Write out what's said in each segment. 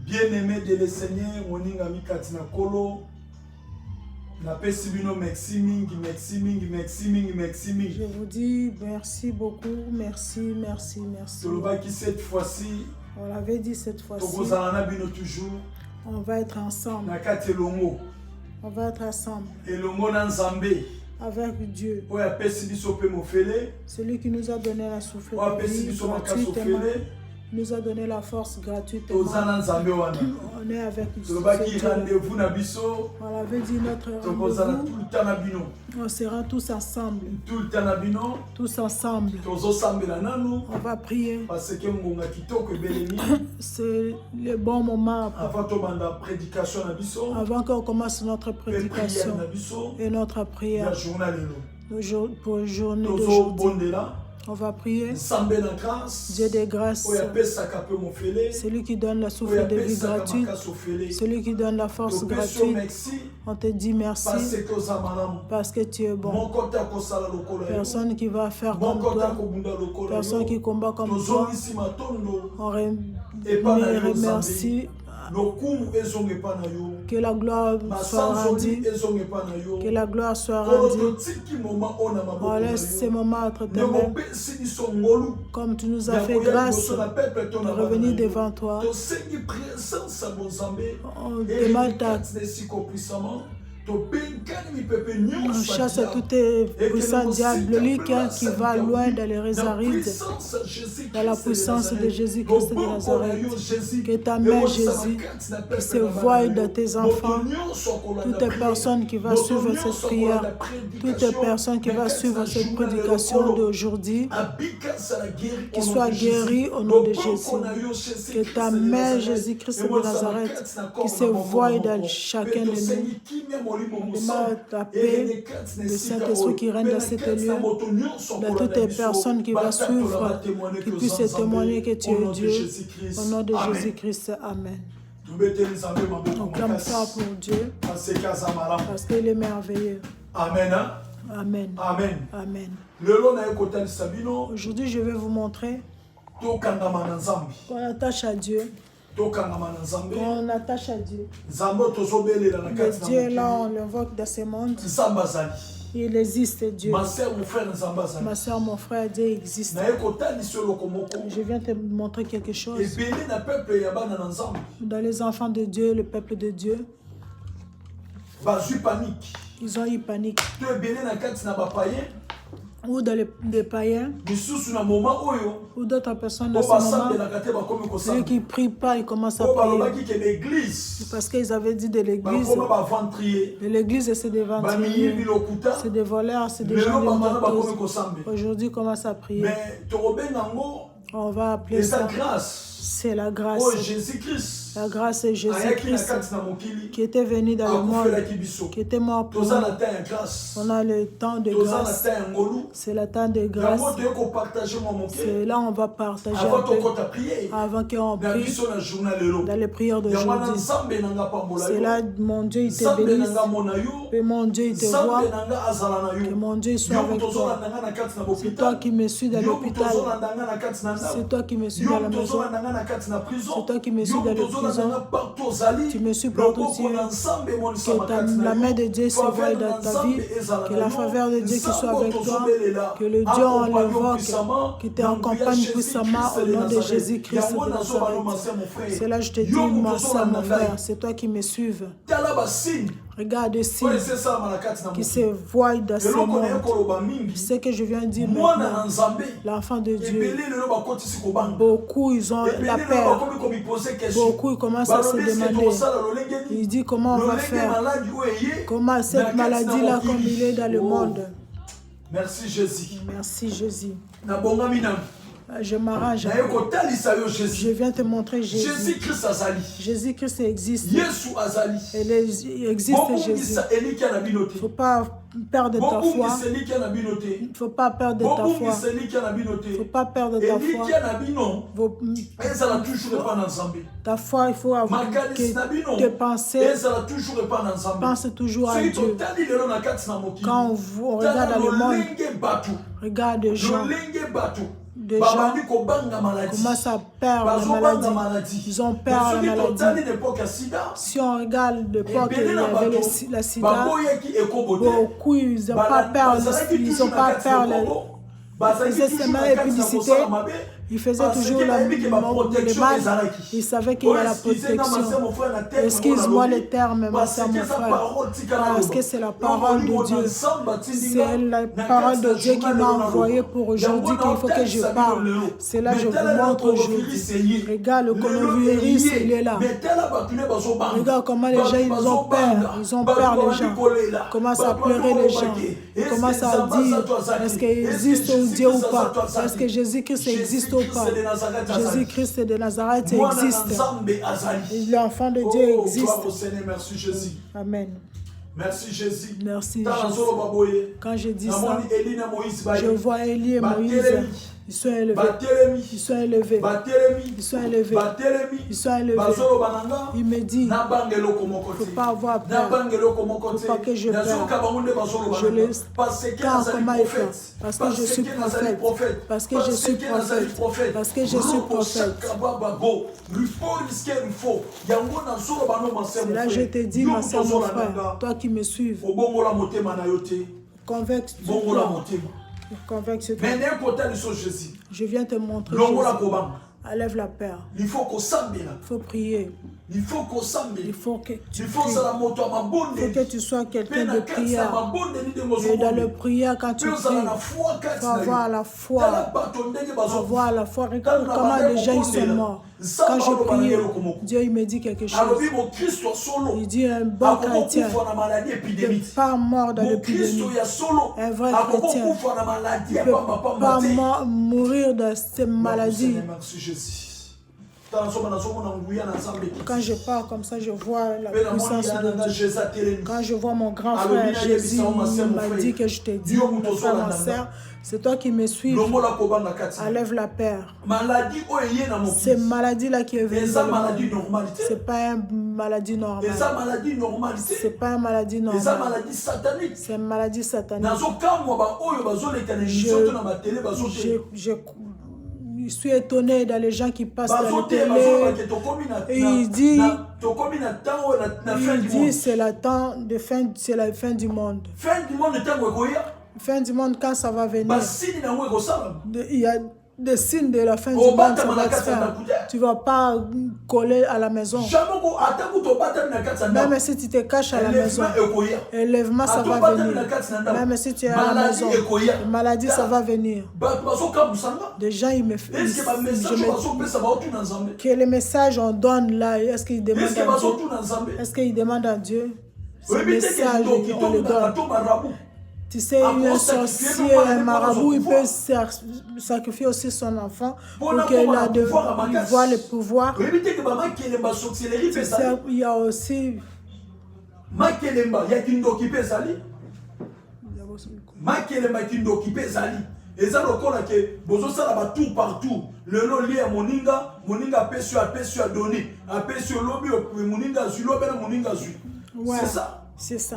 Bien-aimé de le Seigneur, moninga mikati na kolo. Na pesi bino merci mingi, merci mingi, merci mingi, merci mingi. Je vous dis merci beaucoup, merci, merci, merci. Tolobaki cette fois-ci. On l'avait dit cette fois-ci. Tokozala na bino toujours. On va être ensemble. Na kati elongo. On va être ensemble. Elongo na Nzambe. Avec Dieu. Oya pesi biso pe mofele. Celui qui nous a donné la souffle Oya de pesi vie biso gratuitement. makasofele. Nous a donné la force gratuitement. On est avec Dieu. Rendez-vous na biso. On l'avait dit notre Tokozala rendez-vous. tout le temps na bino. On sera tous ensemble. Tout le temps na bino. Tous ensemble. Tozosambela nanu. On va prier. Parce que ngonga kitoko ebeleni. C'est le bon moment. Avant de prédication na biso. Avant qu'on commence notre prédication et notre prière. Pour la journée d'aujourd'hui. On va prier. Dieu des grâces. Celui qui donne la souffle de vie gratuite. Celui qui donne la force gratuite. On te dit merci. Parce que tu es bon. Personne qui va faire comme toi. Personne qui combat comme toi. On remercie. Que la gloire soit rendue. Que la gloire soit rendue. On laisse ces moments entre tes mains. Comme tu nous as fait grâce de revenir devant toi. On demande ta... On chasse toutes les puissances diaboliques qui va loin dans les réserves, dans la puissance de Jésus-Christ de Nazareth. Que ta main, Jésus, se voie dans tes enfants, toutes les personnes qui vont suivre cette prière, toutes les personnes qui vont suivre cette prédication d'aujourd'hui, qui soient guéries au nom de Jésus. Que ta main, Jésus-Christ de Nazareth, qui se voie dans chacun de nous. Demande la paix, le Saint-Esprit qui règne dans cette lieu, dans toutes les personnes qui vont suivre, qui puissent témoigner que tu es Dieu. Au nom de Jésus-Christ, Amen. On clame ça pour Dieu, parce qu'il est merveilleux. Amen. Amen. Amen. Amen. Aujourd'hui, je vais vous montrer qu'on attache à Dieu. On attache à Dieu. Le Dieu là, on l'invoque dans ce monde. Il existe, Dieu. Ma soeur, mon frère, ma soeur, mon frère, Dieu existe. Je viens te montrer quelque chose. Dans les enfants de Dieu, le peuple de Dieu, ils ont eu panique. Ou dans les païens, ou d'autres personnes dans ce moment, ceux qui ne prient pas, ils commencent à prier. Parce qu'ils avaient dit de l'église, c'est des ventriers, c'est des voleurs, c'est des gens de menteuse. Aujourd'hui, ils commencent à prier. On va appeler ça grâce. C'est la grâce. La grâce de Jésus-Christ qui était venu dans le monde, qui était mort pour nous. On a le temps de grâce. C'est le temps de grâce. C'est là où on va partager un peu avant qu'on prie dans les prières d'aujourd'hui. C'est là mon Dieu il te bénisse. Que mon Dieu il te voit. Que mon Dieu soit avec toi. C'est toi qui me suis dans l'hôpital. C'est toi qui me suis dans la maison. C'est toi qui me suis dans le prison. Tu me suis partout, que la main de Dieu se voie dans ta vie, que la faveur de Dieu qui soit avec toi, que le Dieu on l'invoque, qui t'accompagne puissamment au nom de Jésus-Christ de Nazareth. C'est là je te dis, ma soeur, mon frère, c'est toi qui me suives. Regarde ici, qui se voit dans ce monde. Ce que je viens de dire maintenant, l'enfant de Dieu, beaucoup ils ont la peur. Beaucoup ils commencent à se demander. Ils disent comment on va faire. Comment cette maladie-là comme il est dans le monde. Merci Jésus. Merci Jésus. Je m'arrange. Je viens te montrer Jésus. Jésus-Christ existe. Il existe Jésus. Il ne faut pas perdre ta foi. Il ne faut pas perdre ta foi. Il ne faut pas perdre ta foi. Ta foi, il faut avoir que tes pensées pense toujours à Dieu. Quand on regarde dans le monde, regarde les gens. déjà commencent à perdre la maladie. Ils ont perdu la maladie. Si on regarde l'époque, il y avait la sida, beaucoup ils n'ont pas perdu ils faisaient seulement la publicité. Il faisait toujours le mal. Il savait qu'il y a la protection. Excuse-moi les termes, ma soeur, mon frère. Parce que c'est la parole de Dieu. C'est la parole de Dieu qui m'a envoyé pour aujourd'hui qu'il faut que je parle. C'est là que je vous montre aujourd'hui. Regarde, le coronavirus, il est là. Regarde comment les gens, ils ont peur. Ils ont peur, les gens. Ils commencent à pleurer, les gens. Ils commencent à dire, est-ce qu'il existe un Dieu ou pas? Est-ce que Jésus-Christ existe ou pas? Jésus-Christ de Nazareth existe. L'enfant de Dieu existe. Merci Jésus. Amen. Merci Jésus. Merci Jésus. Quand je dis ça, je vois Élie et Moïse. Ils sont élevés. Ils sont élevés. Ils sont élevés. Ils sont élevés. Il me dit, il ne faut pas avoir peur. Il ne faut pas que je peur. Je le car comment il fait. Parce que je suis prophète. Parce que je suis prophète. Parce que je suis prophète. C'est là je te dis, ma soeur, mon frère, toi qui me suives, convainc-toi. Je viens te montrer Jésus. Enlève la peur. Il faut prier. Il faut que tu sois quelqu'un de prière. Et dans le prière, quand tu pries, il faut avoir la foi. Avoir la foi. Regarde comment les gens ils sont morts. Quand je prie, Dieu il me dit quelque chose. Il dit un bon chrétien ne peut pas mort dans l'épidémie. Un vrai chrétien ne peut pas mourir de cette maladie. Quand je parle comme ça, je vois la puissance de Dieu. Quand je vois mon grand frère Jésus, il m'a dit que je t'ai dit, mon frère, ma soeur, c'est toi qui me suis. Enlève la peur. C'est maladie-là qui est venue. Ce n'est pas une maladie normale. Ce n'est pas une maladie normale. C'est une maladie satanique. Je suis étonné dans les gens qui passent dans la télé et il dit c'est la fin du monde. Fin du monde quand ça va venir. Il y a des signes de la fin du monde, ça va se faire. Tu ne vas pas coller à la maison. Même si tu te caches à la maison, l'élèvement ça va venir. Même si tu es à la maison, la maladie ça va venir. Des gens, ils me que les messages on donne là, est-ce qu'ils demandent à Dieu? Est-ce qu'ils demandent à Dieu? Ces messages, on les donne. Tu sais, un sorcier, un marabout, il peut sacrifier aussi son enfant pour qu'il voit le pouvoir. Tu sais, il y a aussi... Eza lokola ke bozo sala ba tout partout le loli ya moninga apesio donné apesio lobi moninga zu lobi na moninga zu. C'est ça. C'est ça.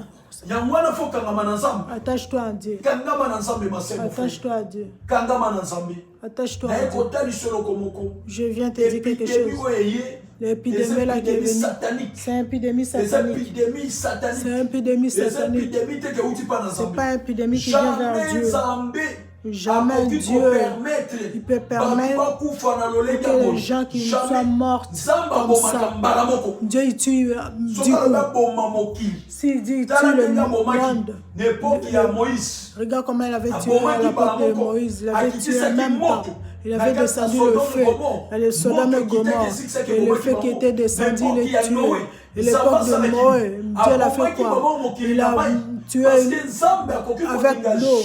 Yangwana faut kangama na nzambe. Attache-toi à Dieu. Kangama na nzambe masebo. Attache-toi à Dieu. Kangama na nzambe. Attache-toi à Dieu. Je viens te dire quelque chose. L'épidémie là qui est venue, c'est une épidémie satanique. C'est une épidémie satanique. C'est pas une épidémie qui vient vers Dieu. Jamais Dieu il peut permettre que les gens qui soient morts comme ça. Dieu il tue du coup. S'il dit il tue le monde. Regarde comment il avait tué à l'époque de Moïse. Il avait tué en même temps. Il avait descendu le feu. Les Sodome et Gomorrhe. Et le feu qui était descendu, il est tué. Et l'époque de Moïse, Dieu l'a fait quoi? Il a tué avec l'eau.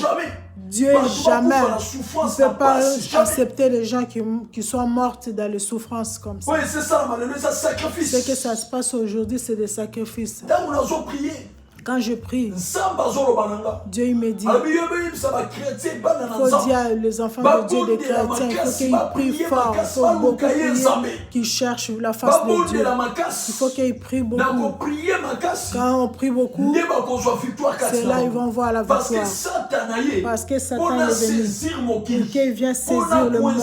Dieu jamais ne peut pas accepter les gens qui sont morts dans les souffrances comme ça. Oui, c'est ça, c'est un sacrifice. Ce que ça se passe aujourd'hui, c'est des sacrifices. Quand je prie, Dieu il me dit, il faut dire les enfants de Dieu, des chrétiens, il faut qu'ils prient fort, il faut beaucoup prier, qu'ils cherchent la face de Dieu. Il faut qu'ils prient beaucoup. Quand on prie beaucoup, c'est là ils vont voir la victoire. Parce que Satan est venu pour qu'il vienne saisir le monde,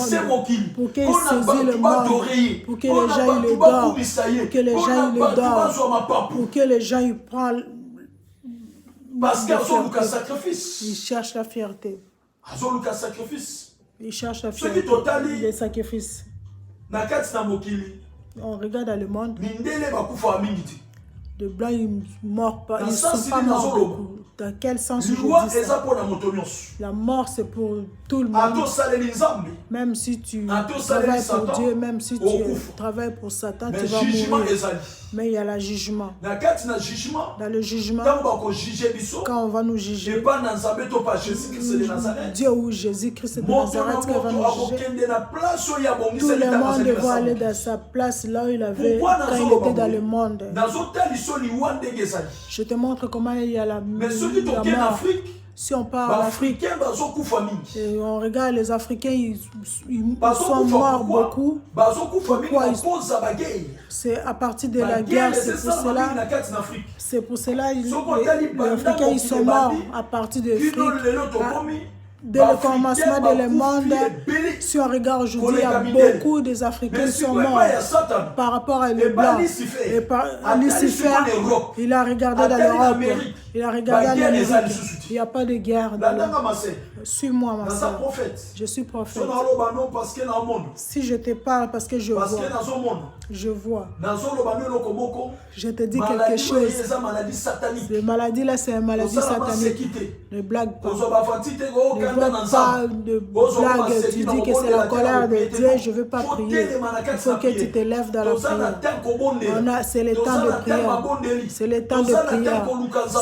pour qu'il saisisse le monde, pour que les gens ils le dorment, pour que les gens ils le dorment, pour que les gens ils prennent. Parce qu'il il cherche la fierté. Il cherche la fierté. Les sacrifices. On regarde dans le monde. Les blancs ils morts pas, ils ne sont pas morts beaucoup. Dans quel sens je dis ça? La mort c'est pour tout le monde. Même si tu travailles pour Dieu, même si tu travailles pour Satan, tu vas mourir. Mais il y a le jugement. Dans le jugement, quand on va nous juger, Dieu ou Jésus-Christ de Nazareth qui va nous juger, tout le monde va aller dans sa place là où il avait quand il était dans le monde. Je te montre comment il y a la mort. Si on parle en Afrique, et on regarde les Africains, ils sont morts beaucoup. Pourquoi c'est à partir de la guerre, c'est pour cela les Africains ils sont morts à partir de l'Afrique. Dès le commencement de le monde, si on regarde aujourd'hui, il y a beaucoup des Africains qui sont morts par rapport à les Blancs. Et par Lucifer, il a regardé dans l'Europe, il a regardé en Amérique. Il n'y a pas de guerre. Suis-moi, ma soeur. Je suis prophète. Si je te parle parce que je vois, je vois. Je te dis quelque chose. Cette maladie là, c'est une maladie satanique. Ne blague pas. Ne pas de blague. Tu dis que c'est la colère de Dieu. Je ne veux pas prier. Il faut que tu te lèves dans la prière. C'est le temps de prière. C'est le temps de prière.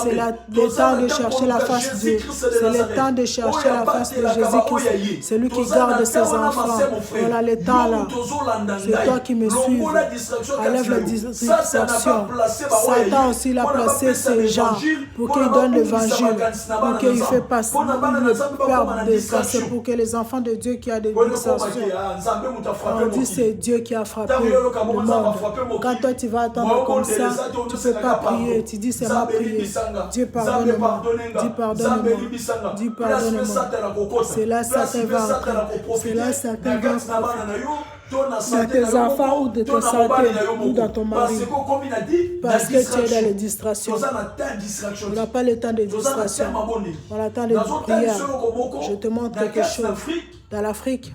C'est le temps de chercher la face de Dieu. C'est le temps de chercher la face de Jésus-Christ. C'est lui qui garde ses enfants. On a le temps là. C'est toi qui me suis. Enlève la distraction. Satan aussi l'a placé ces gens pour qu'il donne l'évangile, pour qu'il fait passer le père de passer, pour que les enfants de Dieu qui a des distractions. On dit c'est Dieu qui a frappé le monde. Quand toi tu vas attendre comme ça, tu ne peux pas prier. Tu dis c'est ma prière. Dieu pardonne-moi. Dieu pardonne-moi. Dieu pardonne-moi. C'est là Satan va entrer. C'est là Satan va entrer. Dans tes enfants ou de tes santé ou dans ton mari. Parce que tu es dans les distractions. On n'a pas le temps de distraction. On a le temps de prière. Je te montre quelque chose. Dans l'Afrique,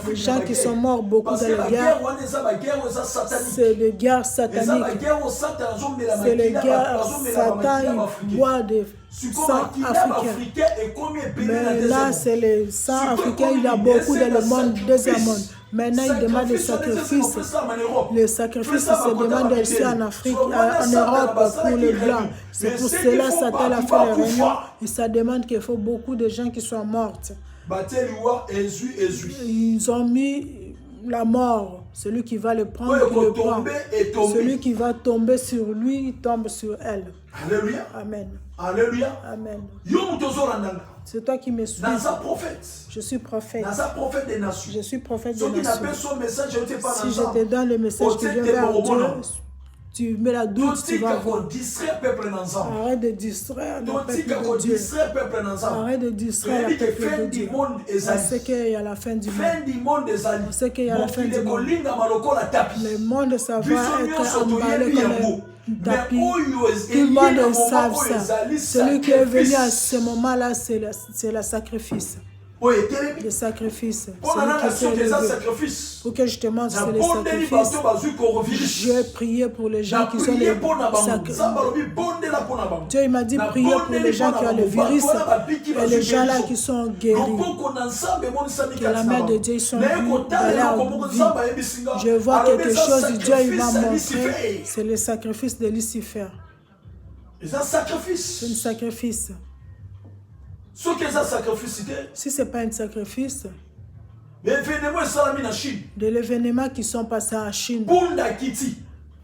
les gens qui sont morts beaucoup dans les guerres, c'est des guerres sataniques. C'est les guerres Satan, il boit des sang africains. Mais là, c'est les sangs africains, il y a beaucoup dans le monde, deuxième monde. Maintenant, il demande des sacrifices. Les sacrifices se demandent ici en Afrique, en Europe, pour les Blancs. C'est pour cela que Satan a fait les réunions. Et ça demande qu'il faut beaucoup de gens qui soient morts. Ils ont mis la mort. Celui qui va le prendre, qui le prend. Celui qui va tomber sur lui, il tombe sur elle. Alléluia. Amen. Alléluia. Amen. C'est toi qui me suis. Je suis prophète. Je suis prophète des nations. Si je te donne le message qui vient vers Dieu, tu mets la doute, tu vas voir. Arrête de distraire le peuple de Dieu. Arrête de distraire le peuple de Dieu. On sait qu'il y a la fin du monde. On sait qu'il y a la fin du monde. Le monde, ça va être emballé comme un tapis. Tout le monde savent ça. Celui qui est venu à ce moment-là, c'est le sacrifice. Le sacrifice. Pour que je te montre, c'est le sacrifice. J'ai prié pour les gens qui sont les sacrifices. Dieu m'a dit prier pour les gens qui ont le virus et les gens là qui sont guéris. Que la main de Dieu sont dans leur vie. Je vois quelque chose, Dieu il m'a montré. C'est le sacrifice de Lucifer. C'est un sacrifice. Si ce n'est pas un sacrifice, de l'événement qui sont passés en Chine,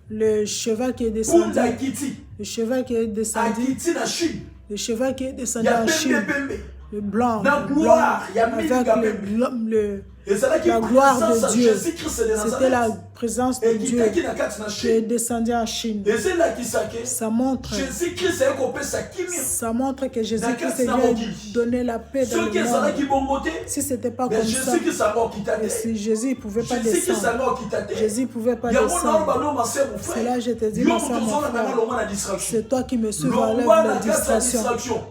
Le cheval qui est descendu. Le cheval qui est descendu. Le cheval qui est descendu en Chine. Le blanc. Avec la gloire de Dieu. C'était la présence de Dieu qui est descendu en Chine. Ça montre que Jésus-Christ est venu donner la paix dans le monde. Si ce n'était pas comme ça, et si Jésus ne pouvait pas descendre, Jésus ne pouvait pas descendre. C'est là que je te dis, mon frère, c'est toi qui me suis, enlève la distraction.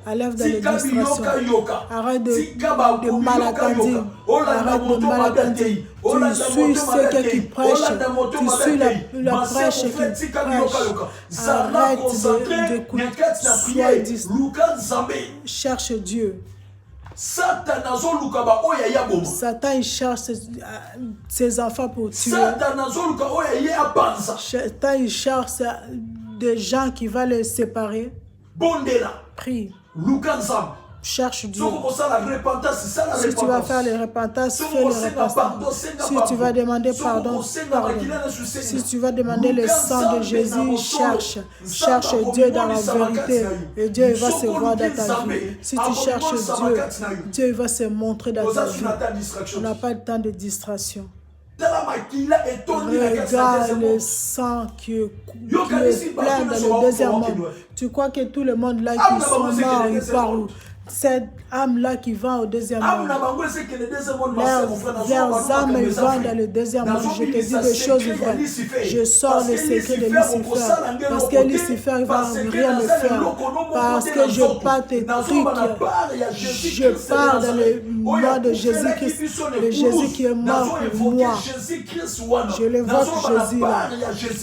Enlève dans les distractions. Arrête de malacandine. Arrête de malacandine. Tu suis ceux qui prêchent. Tu suis la prêche qui prêche. Arrête d'écouter. Sois distrait. Cherche Dieu. Satan il cherche ses enfants pour tuer. Satan il cherche des gens qui vont les séparer. Prie. Cherche Dieu. Si tu vas faire les repentances, fais les repentances. Si tu vas demander pardon, pardon. Si tu vas demander le sang de Jésus, cherche Dieu dans la vérité. Et Dieu va se voir dans ta vie. Si tu cherches Dieu, Dieu va se montrer dans ta vie. On n'a pas de temps de distraction. Regarde le sang qui est plein dans le deuxième monde. Tu crois que tout le monde là qui sont morts, ils parlent. Cette âme-là qui va au deuxième monde. Leurs âmes vont dans le deuxième monde. Je te dis des choses vraies. Je sors le secret de Lucifer. Parce que Lucifer ne va rien me faire. Parce que je parle tes trucs. Je parle dans le nom de Jésus-Christ. Le Jésus qui est mort pour moi. Je le vois pour Jésus là.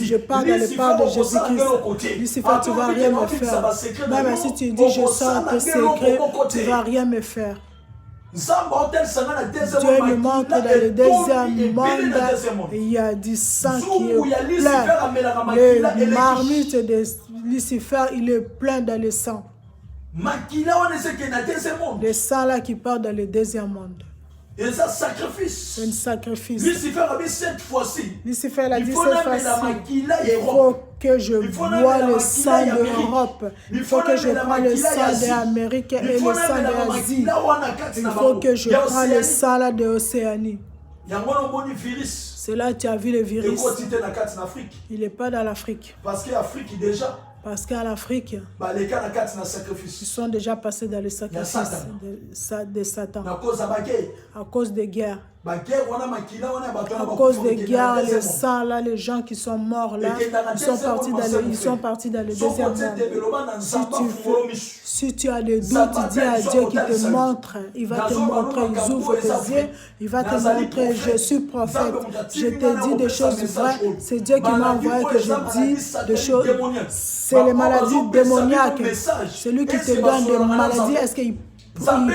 Je parle dans le parle de Jésus-Christ. Lucifer, tu ne vas rien me faire. Même si tu dis je sors tes secrets, tu ne vas rien me faire. Dieu me montre dans le deuxième monde, il y a du sang qui est plein. Le marmite de Lucifer, il est plein dans le sang. Le sang là qui part dans le deuxième monde. C'est un sacrifice. Lucifer a dit cette fois-ci, il faut que je bois le sang d'Europe. Il faut que je prenne le sang d'Amérique et le sang d'Asie. Il faut que je prenne le sang là de l'Océanie. C'est là que tu as vu le virus. Il n'est pas dans l'Afrique. Parce qu'Afrique déjà. Parce qu'en Afrique, ils sont déjà passés dans le sacrifice de Satan. À cause des guerres. À cause des guerres, le sang là, les gens qui sont morts là, ils sont partis dans le deuxième monde. Si tu as des doutes, dis à Dieu qui te montre, il va te montrer, il ouvre tes yeux, il va te montrer, je suis prophète, je te dis des choses vraies, c'est Dieu qui m'a envoyé que je dis des choses, c'est les maladies démoniaques, c'est lui qui te donne des maladies, est-ce qu'il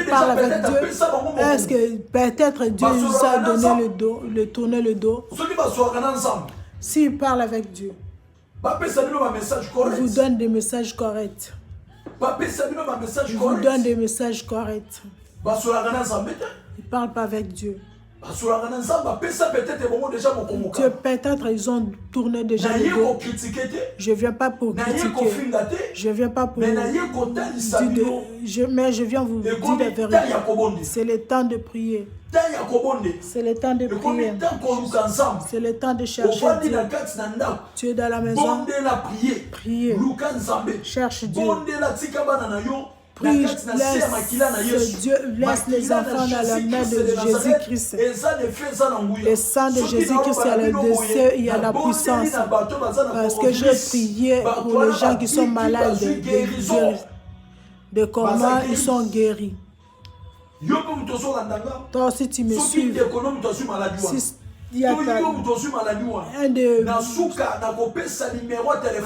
parle avec Dieu? Est-ce que peut-être Dieu nous a donné tourner le dos? S'il parle avec Dieu, il vous donne des messages corrects. Il vous donne des messages corrects. Il ne parle pas avec Dieu. Dieu, peut-être ils ont tourné déjà le dos. Je ne viens pas pour critiquer. Je ne viens pas pour dire mais je viens vous dire la vérité. C'est le temps de prier. C'est le temps de prier. C'est le temps de chercher Dieu. Tu es dans la maison. Priez. Cherche Dieu. Prie, laisse les enfants dans la main de Jésus-Christ. Le sang de Jésus-Christ, il y a la puissance. Parce que j'ai prié pour les gens qui sont malades, de comment ils sont guéris. Toi aussi, tu me suis. Il y a à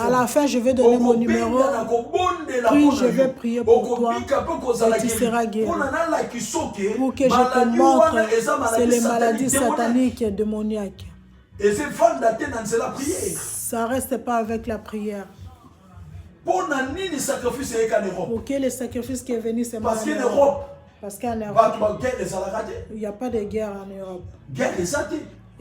la fin, je vais donner mon numéro. Puis je vais prier pour toi et tu seras guéri. Pour que je te montre, c'est les maladies sataniques et démoniaques. Ça ne reste pas avec la prière. Pour que le sacrifice qui est venu, c'est mal en Europe. Parce qu'en Europe, il n'y a pas de guerre en Europe. Il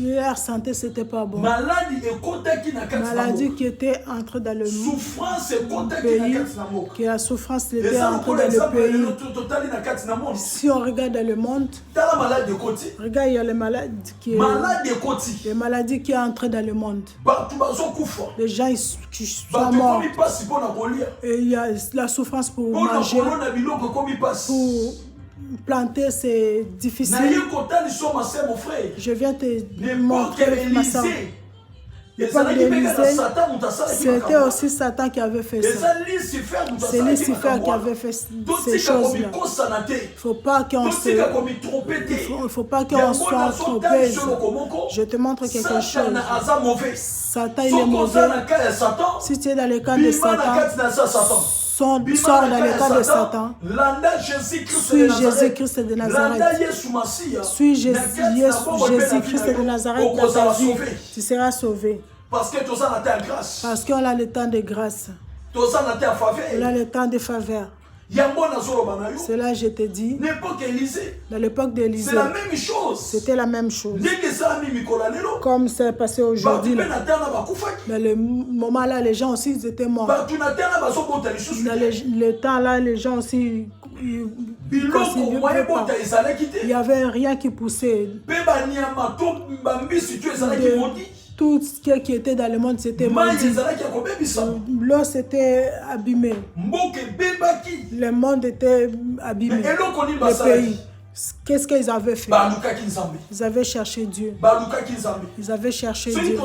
Leur santé, c'était pas bon. Maladie qui était entrée dans le pays, que la souffrance était entrée dans le pays. Si on regarde dans le monde, regarde, il y a les maladies qui sont entrées dans le monde. Les gens qui sont morts. Et il y a la souffrance pour manger, pour planter, c'est difficile. Je viens te montrer ma soeur. L'époque d'Élisée, c'était aussi Satan qui avait fait ça. C'est Lucifer qui avait fait ces choses-là. Il ne faut pas qu'on soit trompé. Je te montre quelque chose. Satan, il est mauvais. Si tu es dans le camp de Satan, sort dans le camp de Satan. Suis Jésus-Christ de Nazareth. Suis Jésus-Christ de Nazareth dans ta vie. Tu seras sauvé. Parce qu'on a le temps de grâce. On a le temps de faveur. Cela, je te dis, dans l'époque d'Élisée, c'était la même chose. Comme c'est passé aujourd'hui. Dans le moment là, les gens aussi ils étaient morts. Dans le temps là, les gens aussi, il n'y avait rien qui poussait. Tout ce qui était dans le monde, c'était maudit. L'eau s'était abîmée. Le monde était abîmé. Le pays. Qu'est-ce qu'ils avaient fait? Ils avaient cherché Dieu. Ils avaient cherché Dieu.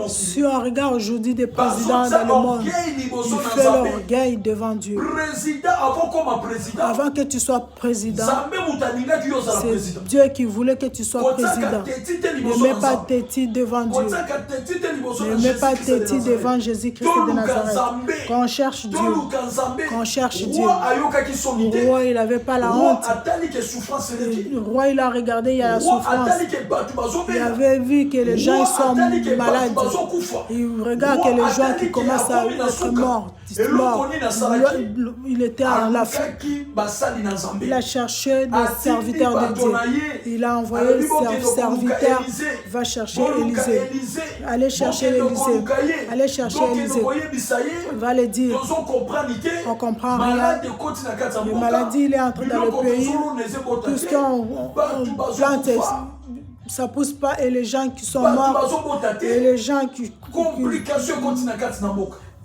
Si on regarde aujourd'hui des présidents dans le monde, ils font l'orgueil devant Dieu. Avant que tu sois président, c'est Dieu qui voulait que tu sois président. Ne mets pas tes titres devant Dieu. Ne mets pas tes titres devant Jésus-Christ de Nazareth. Quand on cherche Dieu, le roi, il n'avait pas la honte. Le roi, il a regardé, il y a la souffrance. Il avait vu que les gens ils sont malades. Il regarde que les gens qui commencent à être morts. Il était en la fuite. Il a cherché des serviteurs de Dieu. Il a envoyé des serviteurs. Va chercher Élisée. Allez chercher Élisée. Allez chercher Élisée. Va le dire. On ne comprend rien. La maladie, il est entré dans le pays. Tout ce qu'on plante, ça ne pousse pas. Et les gens qui sont morts, et les gens qui...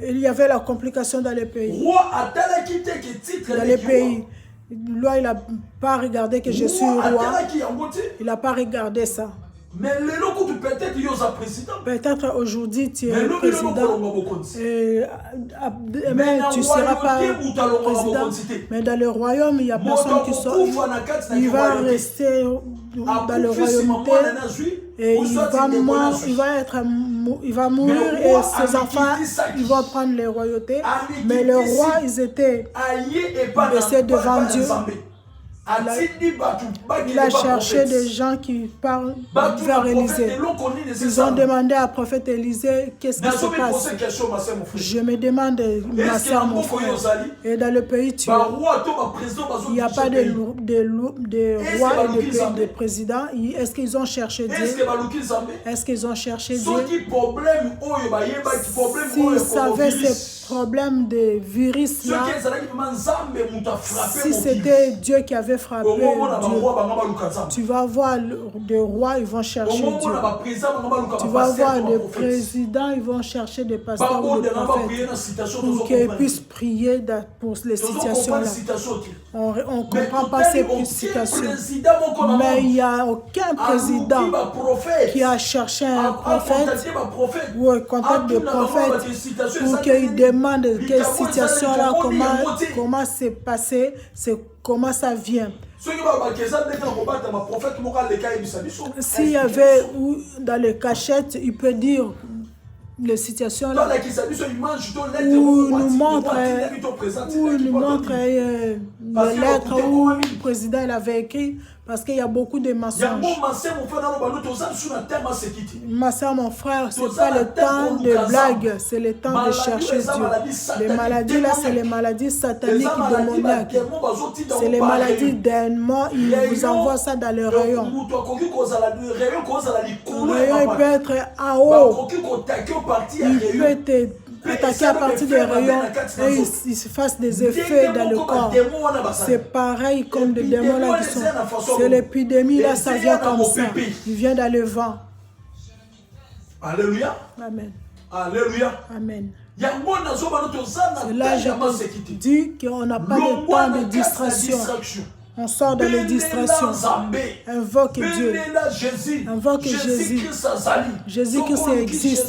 Il y avait la complication dans les pays. Dans les pays. Le roi, il n'a pas regardé que je suis roi. Il n'a pas regardé ça. Peut-être aujourd'hui tu es président. Mais tu ne seras pas président. Mais dans le royaume, il n'y a personne qui sort. Il va rester dans le royaume. Et il va mourir et ses enfants, ils vont prendre les royautés. Mais le roi, ils étaient baissés devant Dieu. Il a cherché des gens qui parlent vers Élisée. Ils ont demandé à prophète Élisée, qu'est-ce qui se passe? Je me demande, ma soeur, mon frère, et dans le pays, il n'y a pas de roi et de président. Est-ce qu'ils ont cherché Dieu? Est-ce qu'ils ont cherché Dieu? S'ils savaient ces problèmes de virus là, si c'était Dieu qui avait frappé Dieu, tu vas voir des rois, ils vont chercher Dieu. Tu vas voir des présidents, ils vont chercher des pasteurs ou des prophètes pour qu'ils puissent prier pour les situations là. On ne comprend pas ces situations. Mais il n'y a aucun président qui a cherché un prophète ou un contact de prophète pour qu'il demande quelle situation là, comment c'est passé, comment ça vient. S'il y avait dans les cachettes, il peut dire les situations là, où il nous montre les lettres où le président il avait écrit, parce qu'il y a beaucoup de mensonges. Ma soeur, mon frère, ce n'est pas le temps de blagues, c'est le temps de chercher Dieu. Les maladies là, c'est les maladies sataniques et démoniaques. C'est les maladies d'ennemis, ils vous envoient ça dans le rayon. Le rayon, il peut être en haut. Il peut être attaquer à partir des rayons et il se fasse des effets dans le corps. C'est pareil comme des démons là qui sont. C'est l'épidémie là, ça vient comme ça. Il vient dans le vent. Alléluia. Amen. Alléluia. Amen. C'est là je te dis qu'on n'a pas de temps de distraction. On sort dans les distractions. Invoque Dieu. Invoque Jésus. Jésus-Christ existe.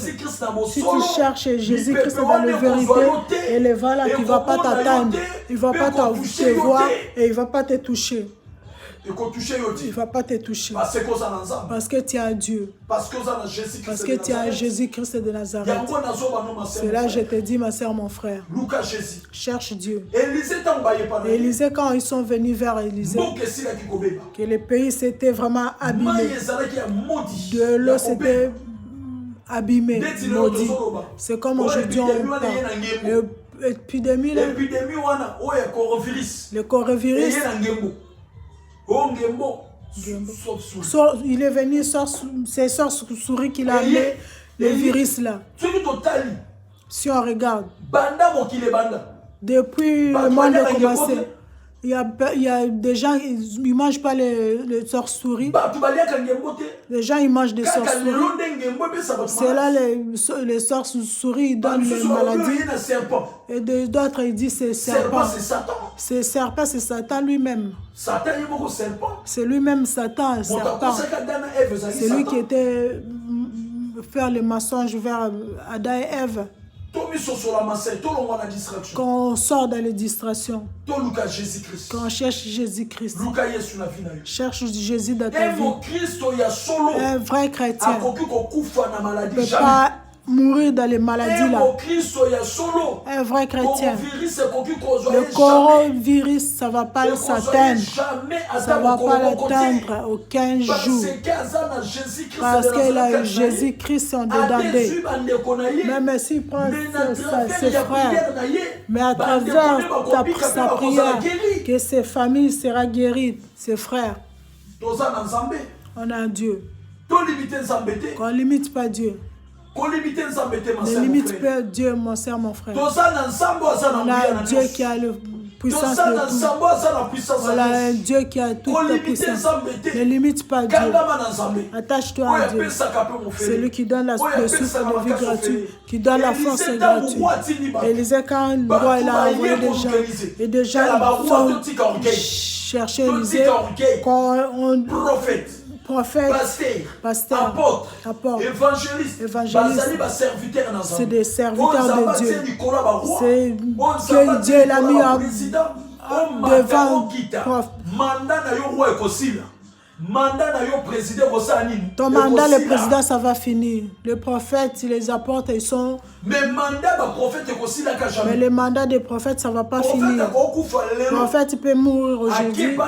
Si tu cherches Jésus-Christ dans la vérité, et le vent là qui ne va pas t'atteindre, il ne va pas te voir et il ne va pas te toucher. Il ne va pas te toucher. Parce que tu as Dieu. Parce que tu as Jésus-Christ de Nazareth. C'est là que je te dis, ma soeur, mon frère. Cherche Dieu. Élisée, quand ils sont venus vers Élisée, que le pays s'était vraiment abîmé. De l'eau s'était abîmé, maudit. C'est comme aujourd'hui on parle. L'épidémie, le coronavirus. Il est venu, c'est souris qu'il a amené le virus là. Si on regarde, depuis le monde a commencé, il y a des gens, ils ne mangent pas les sorts-souris. Les gens, ils mangent des sorts-souris. C'est là les sorts-souris, ils donnent les maladies. Et d'autres, ils disent c'est serpent. C'est serpent, c'est Satan lui-même. C'est lui-même Satan, serpent. C'est lui qui était faire les mensonges vers Adam et Ève. Quand on sort dans les distractions, quand on cherche Jésus-Christ, cherche Jésus dans ta vie. Un vrai chrétien ne peut pas mourir dans les maladies là. Un vrai chrétien, le coronavirus, ça ne va pas s'atteindre. Ça ne va pas l'atteindre aucun jour. Parce qu'il a Jésus-Christ en dedans d'eux. Même s'il prend ses frères, mais à travers sa prière, que ses familles seront guéries, ses frères. On a Dieu. Qu'on ne limite pas Dieu. Ne limite pas Dieu, mon soeur, mon frère. On a un Dieu qui a la puissance de tout. On a un Dieu qui a toute la puissance. Ne limite pas Dieu. Attache-toi à Dieu. C'est lui qui donne le souffle de vie gratuit, qui donne la force gratuite. Élisée, quand le roi il a envoyé des gens, et des gens sont chercher Élisée, quand on prophète, pasteur, apôtre, évangéliste, c'est des serviteurs de Dieu. C'est que Dieu l'a mis devant ton mandat, le président, ça va finir. Le prophète, les apôtres, ils sont... Mais le mandat des prophètes, ça ne va pas finir. Le prophète, il peut mourir aujourd'hui.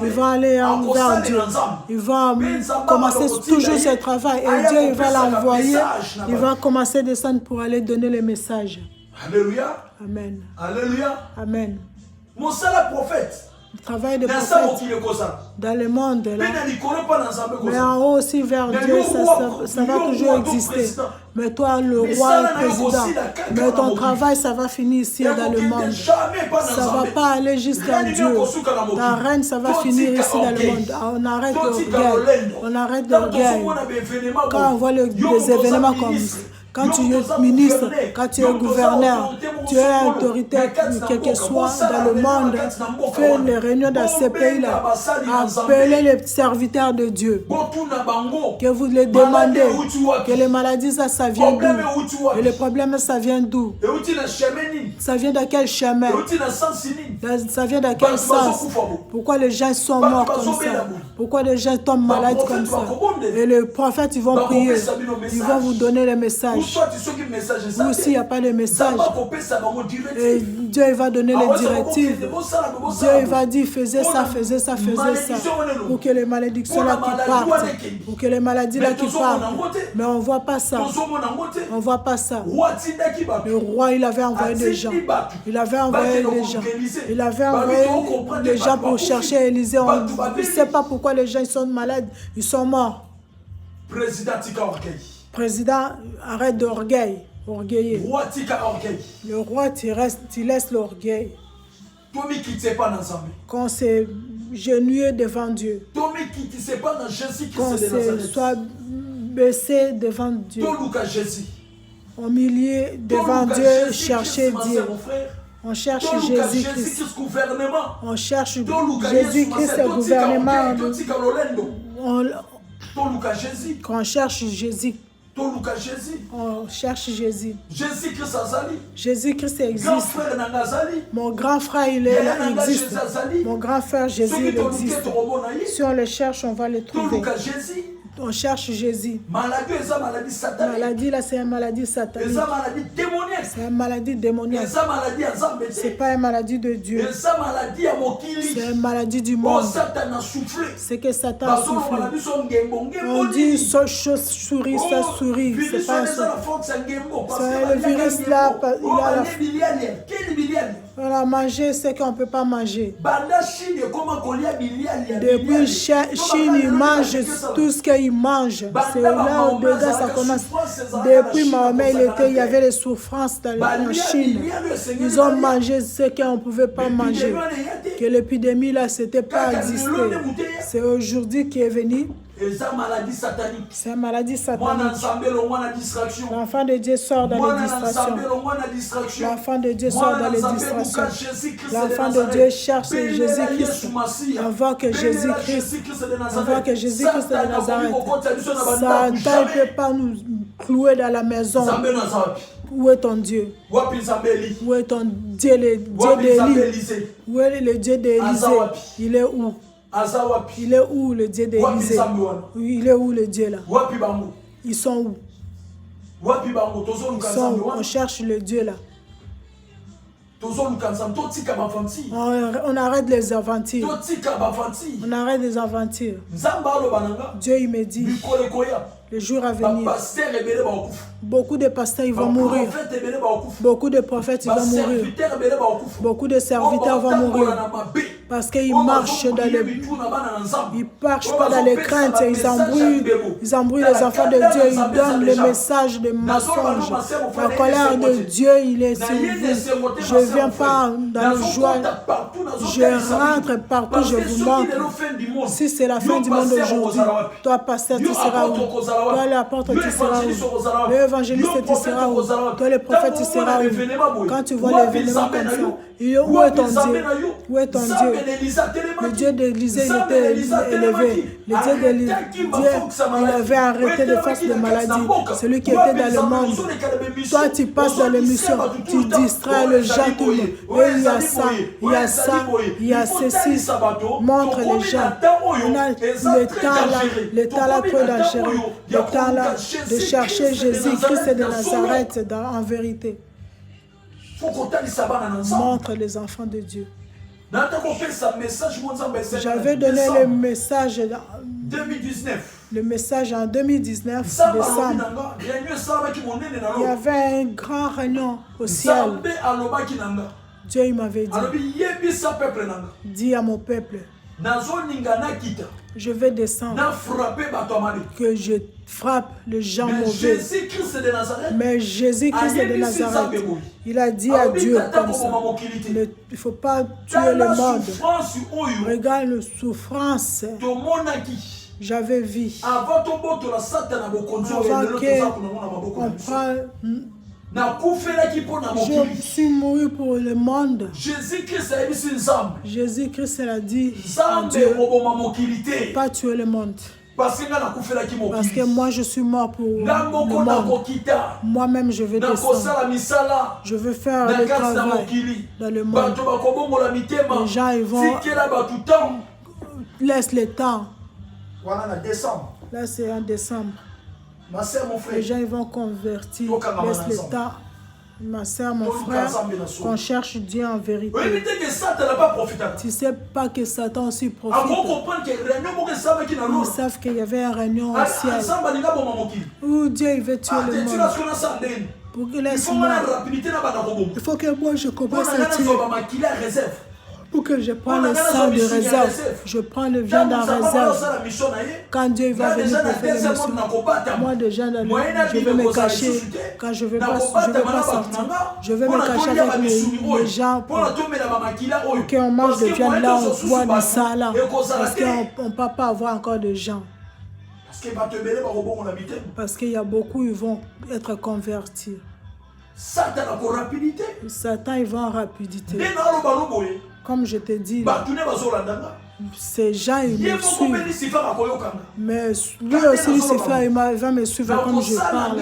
Il va aller envers Dieu. Il va commencer toujours ce travail. Et Dieu, il va l'envoyer. Il va commencer à descendre pour aller donner les messages. Alléluia. Amen. Alléluia. Amen. Mon seul prophète. Le travail de prophète dans le monde, là. Mais en haut aussi vers Dieu, ça va toujours exister. Mais toi, le roi et le président, mais ton travail, ça va finir ici dans le monde. Ça ne va pas aller jusqu'à Dieu. Ta reine, ça va finir ici dans le monde. On arrête de guerre. On arrête de guerre. Quand on voit les événements comme ça, quand tu es ministre, quand tu es gouverneur, tu es autorité, quel que soit dans le monde, fais les réunions dans ces pays-là. Appelez les serviteurs de Dieu. Que vous les demandez. Que les maladies, ça vient d'où? Et les problèmes, ça vient d'où? Ça vient de quel chemin? Ça vient de quel sens? Pourquoi les gens sont morts comme ça? Pourquoi les gens tombent malades comme ça? Et les prophètes, ils vont prier. Ils vont vous donner les messages. Vous aussi, il n'y a pas de message. Et Dieu va donner les directives. Dieu va dire faisait ça, faisait ça, faisait ça. Pour que les malédictions là qui partent. Pour que les maladies là qui partent. Mais on ne voit pas ça. On ne voit pas ça. Le roi, il avait envoyé des gens. Il avait envoyé des gens. Il avait envoyé des gens pour chercher Élisée. On ne sait pas pourquoi les gens ils sont malades. Ils sont morts. Président, arrête d'orgueil. Orgueilleux. Le roi, tu laisses l'orgueil. Quand c'est genouillé devant Dieu. Quand c'est soit baissé devant Dieu. Au milieu devant Dieu, chercher Dieu. On cherche Jésus-Christ. On cherche Jésus-Christ au gouvernement. Quand on cherche Jésus. On cherche Jésus. Jésus-Christ existe. Mon grand frère, il existe. Mon grand frère Jésus, il existe. Si on le cherche, on va le trouver. On cherche Jésus. Maladie là, c'est une maladie satanique. C'est une maladie démoniaque. C'est pas une maladie de Dieu. C'est une maladie du monde. C'est que Satan a soufflé. On dit souris, ça sourit. C'est pas un c'est le virus là. On a mangé ce qu'on ne peut pas manger. Depuis Chine, ils mangent tout ce qu'ils mangent. C'est là où déjà ça commence. Depuis Mahomet, il y avait les souffrances en Chine. Ils ont mangé ce qu'on ne pouvait pas manger. Que l'épidémie là, c'était pas existé. C'est aujourd'hui qui est venu. C'est une maladie satanique. L'enfant de Dieu sort dans les distractions. L'enfant de Dieu sort dans les distractions. L'enfant de Dieu cherche Jésus-Christ. On voit que Jésus-Christ, de Nazareth. Satan ne peut pas nous clouer dans la maison. Où est ton Dieu? Où est ton Dieu, le Dieu d'Élie? Où est le Dieu d'Élisée? Il est où? Il est où le Dieu d'Élisée? Il est où le Dieu là? Ils sont où? On cherche le Dieu là. On arrête les aventures. On arrête les aventures. Dieu il me dit le jour à venir. Beaucoup de pasteurs ils vont mourir. Beaucoup de prophètes ils vont mourir. Beaucoup de serviteurs vont mourir. Parce qu'ils marchent dans les... Ils marchent pas dans les craintes. Ils embrouillent les enfants de Dieu. Ils donnent le message de mensonge. La colère de Dieu, il est sur vous. Je ne viens pas dans le joie. Je rentre partout, je vous montre. Si c'est la fin du monde aujourd'hui, toi, pasteur, tu seras où? Toi, l'apôtre, tu seras où? L'évangéliste, tu seras où? Toi, le prophète, tu seras où? Quand tu vois l'événement comme ça, où est ton Dieu? Où est ton Dieu? Le Dieu d'Élisée, il était élevé. Le Dieu d'Élisée, il avait arrêté de faire des maladies. Celui qui était dans le monde. Toi, tu passes dans l'émission, tu distrais les gens, tout le monde. Et il y a ça, il y a ça, il y a ceci. Montre les gens. On a le temps là trop dangereux. Le temps là de chercher Jésus-Christ de Nazareth en vérité. Montre les enfants de Dieu. J'avais donné le message en 2019. Le message en 2019, décembre. Il y avait un grand réunion au ciel. Dieu il m'avait dit, dis à mon peuple, je vais descendre, que je frappe les gens mauvais. Mais Jésus-Christ de Nazareth, il a dit à Dieu comme ça, il ne faut pas tuer le monde. Regarde la souffrance. J'avais vu. Avant qu'on prend... Je suis mouru pour le monde. Jésus-Christ a dit à Dieu, pas tuer le monde. Parce que moi je suis mort pour le monde. Moi-même je vais descendre. Je veux faire le travail dans le monde. Les gens ils vont... Laisse le temps. Là c'est en décembre. Les gens ils vont convertir. Laisse le temps. ma soeur, mon frère, qu'on cherche Dieu en vérité. Tu ne sais pas que Satan aussi profite. Ils savent qu'il y avait une réunion au ciel où Dieu veut tuer le monde. Pour que il faut que moi je commence à tuer. Pour que je prenne le sang de réserve, je prends le viande en réserve. Quand Dieu va venir pour faire les missions, moi déjà, je vais me cacher. Quand je ne vais pas sortir, je vais me cacher avec les gens pour qu'on mange de viande là, on boit du sang là. Parce qu'on ne peut pas avoir encore de gens. Parce qu'il y a beaucoup, ils vont être convertis. Satan, il va en rapidité. Comme je te dis, ces gens, ils me suivent. Mais lui aussi, Lucifer, il va me suivre comme je parle.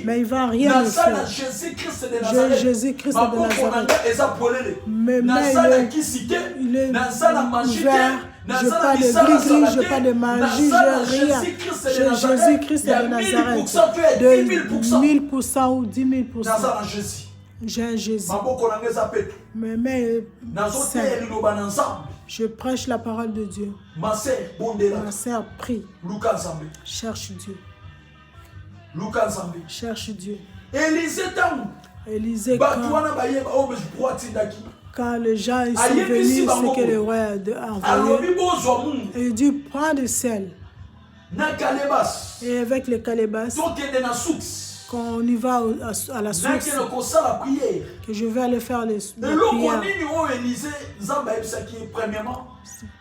Mais il ne va rien me faire. Jésus-Christ de Nazareth. Mais il est ouvert. Je parle de gris-gris, je parle de magie, je rien. Jésus-Christ de Nazareth. De 1000% ou 10 000%. J'ai un Jésus. Mais je prêche la parole de Dieu. Ma sœur prie. Cherche Dieu. Cherche Dieu. Élisée, quand les gens ils sont venus, c'est que le roi a envoyé. Il dit, prends du sel. Et avec les calebasses, quand on y va à la source, que je vais aller faire les prières.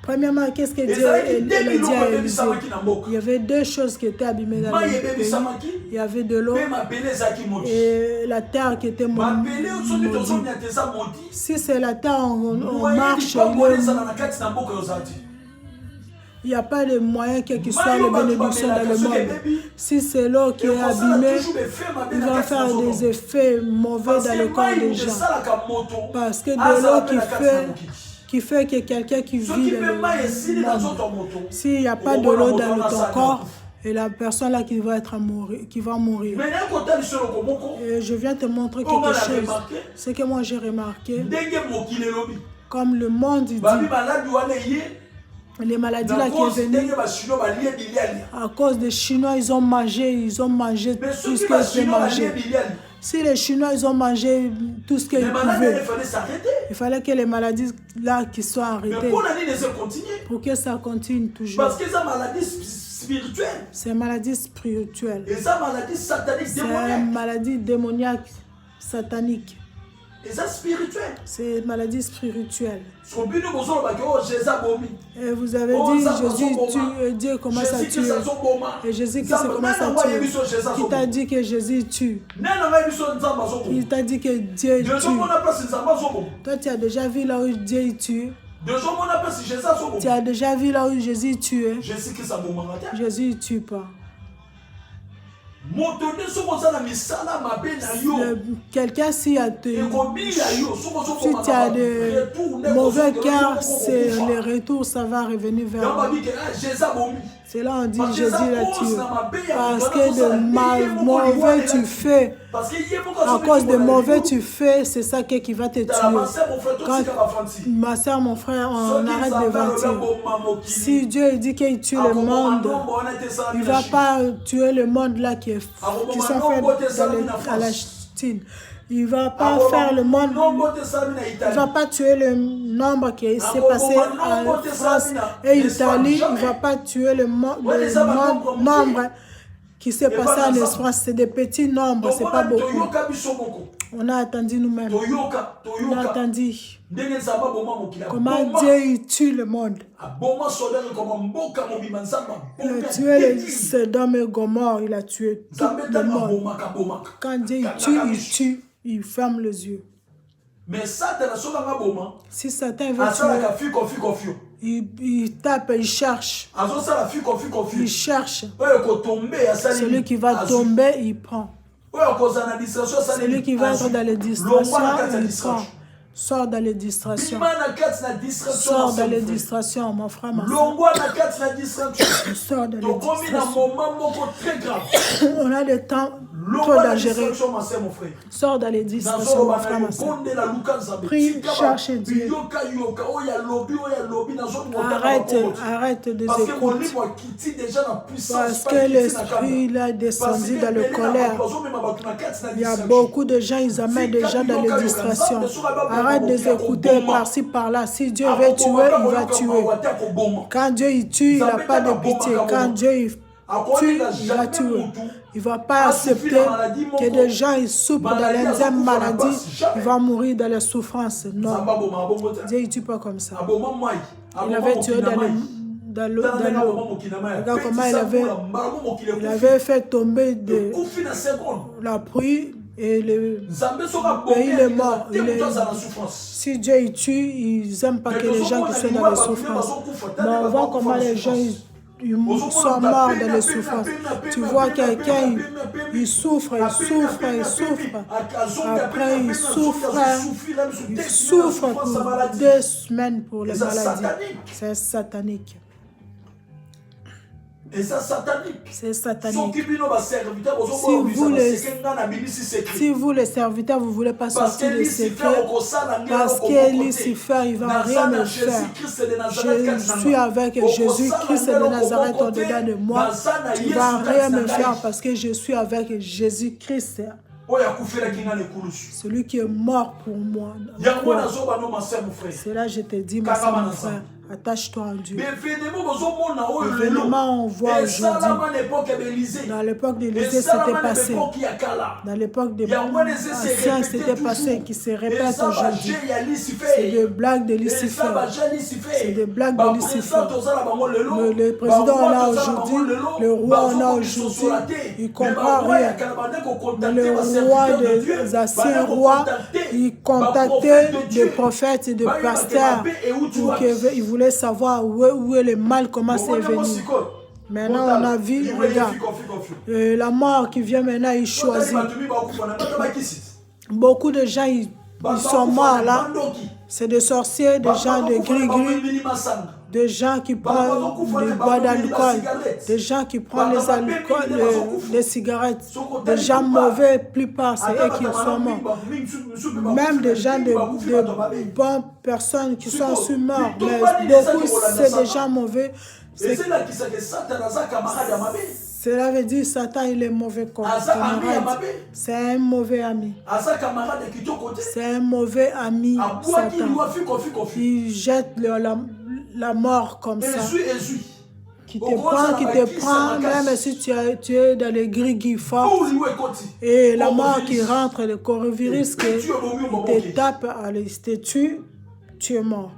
Premièrement, qu'est-ce que Dieu a dit à Élisée? Il y avait deux choses qui étaient abîmées dans le pays. Il y avait de l'eau et la terre qui était maudite. Si c'est la terre, on marche. Il n'y a pas de moyen quel qu'il soit de bénédiction dans le monde. Si c'est l'eau qui est abîmée, il va faire des effets mauvais dans le corps des gens. Parce que de l'eau qui fait que quelqu'un qui vit dans le monde, s'il n'y a pas de l'eau dans ton corps, et la personne là qui va mourir. Et je viens te montrer quelque chose. Ce que moi j'ai remarqué, comme le monde dit, les maladies là qui sont venues, à cause des Chinois, ils ont mangé tout ce qu'ils pouvaient manger. Si les Chinois, ils ont mangé tout ce qu'ils pouvaient, il fallait que les maladies là qui soient arrêtées pour que ça continue toujours. Parce que c'est une maladie spirituelle. C'est une maladie spirituelle. Et ça, maladie satanique, c'est une maladie démoniaque, satanique. C'est une maladie spirituelle. Et vous avez dit, Jésus tue, Dieu commence à tuer. Et Jésus qui commence à tuer. Qui t'a dit que Jésus tue? Qui t'a dit que Dieu tue? Toi, tu as déjà vu là où Dieu tue? Tu as déjà vu là où Jésus tue? Jésus ne tue pas. Quelqu'un si tu as de mauvais cœur, c'est le retour, ça va revenir vers lui. C'est là on dit Jésus l'a tué. Parce que de mauvais tu fais, à cause de mauvais tu fais, c'est ça qui va te tuer. Quand ma soeur, mon frère, on arrête de mentir. Si Dieu dit qu'il tue le monde, il ne va pas tuer le monde là qui sont faits à la Chine. Il ne va pas faire le monde, il ne va pas tuer le nombre qui s'est passé en France et Italie. Il ne va pas tuer le nombre qui s'est passé en Espagne. C'est des petits nombres, ce n'est pas beaucoup. On a attendu nous-mêmes. On a attendu. Comment Dieu tue le monde. Il a tué les Sodome et Gomorrhe, il a tué tout le monde. Quand Dieu tue, il ferme les yeux. Mais si Satan veut tuer, il tape, il cherche. Il cherche. Celui qui va tomber, il prend. Celui qui va être dans les distractions, il prend. Sors dans les distractions. Sors dans les distractions, mon frère, ma soeur. Sors dans les distractions. On a des temps trop dangereux. Sors dans les distractions, mon frère, ma soeur. Prie, cherche Dieu. Arrête de écouter. Parce que l'esprit il a descendu dans le colère. Il y a beaucoup de gens, ils amènent des gens dans les distractions. Arrête de les écouter par-ci, par-là. Si Dieu veut tuer, il va tuer. Quand Dieu il tue, il n'a pas de pitié. Quand Dieu il tue, il va tuer. Il ne va pas accepter que des gens ils souffrent dans l'enzyme maladie. Il va mourir dans les souffrances. Non. Dieu ne tue pas comme ça. Il avait tué dans l'eau. Regarde comment il avait fait tomber de la pluie. Et le pays est mort. Si Dieu il tue, ils n'aiment pas que les gens qui sont dans les souffrances. Mais on voit comment les gens ils sont morts dans les souffrances. Tu vois quelqu'un, il souffre. Après, il souffre pour 2 semaines pour les maladies. C'est satanique. C'est satanique. Si vous les serviteurs, vous ne voulez pas sortir de secret, parce que Lucifer, il ne va rien me faire. Je suis avec Jésus-Christ de Nazareth en dedans de moi. Il ne va rien me faire parce que je suis avec Jésus-Christ. Celui qui est mort pour moi. C'est là que je te dis, ma soeur, mon frère. Attache-toi à Dieu. L'événement on voit aujourd'hui. Dans l'époque d'Élysée, c'était passé. Dans l'époque des anciens, c'était passé, qui se répète aujourd'hui. C'est des blagues de Lucifer. C'est des blagues de Lucifer. Le président on a aujourd'hui, le roi on a aujourd'hui, il ne comprend rien. Le roi des anciens rois, il contactait des prophètes et des pasteurs pour qu'ils voulait savoir où est le mal, comment c'est venu. Maintenant, on a vu, regarde, la mort qui vient maintenant, il choisit. Beaucoup de gens, ils sont morts là. C'est des sorciers, des gens de gris-gris, des gens qui prennent des bois d'alcool, des gens qui prennent les cigarettes, des gens mauvais, plupart, c'est eux qui sont morts. Même des gens de bonnes personnes qui sont morts, mais beaucoup, c'est des gens mauvais. Cela veut dire que Satan, il est mauvais camarade. C'est un mauvais ami. C'est un mauvais ami, Satan. Il jette la mort comme ça. Qui te prend, même si tu es dans les gris forts. Et la mort qui rentre, le coronavirus qui te tape, il te tue, tu es mort.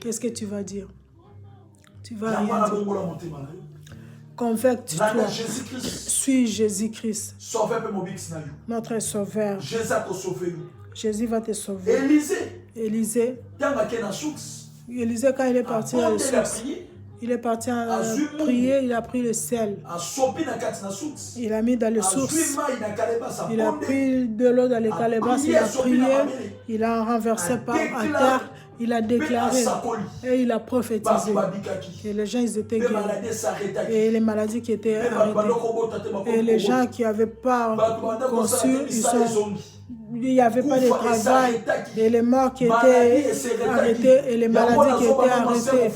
Qu'est-ce que tu vas dire? Tu vas rien dire. Convertis-toi. Suis Jésus-Christ. Notre sauveur. Jésus va te sauver. Élisée, quand il est parti à la source, il est parti à prier, il a pris le sel. Il a mis dans les sources. Il a pris de l'eau dans les calebasses, il a prié, il a renversé par à terre. Il a déclaré et il a prophétisé. Et les gens, ils étaient guéris. Et les maladies qui étaient arrêtées. Et les gens qui n'avaient pas conçu, il n'y avait pas de travail. Et les morts qui étaient arrêtés et les maladies qui étaient arrêtées.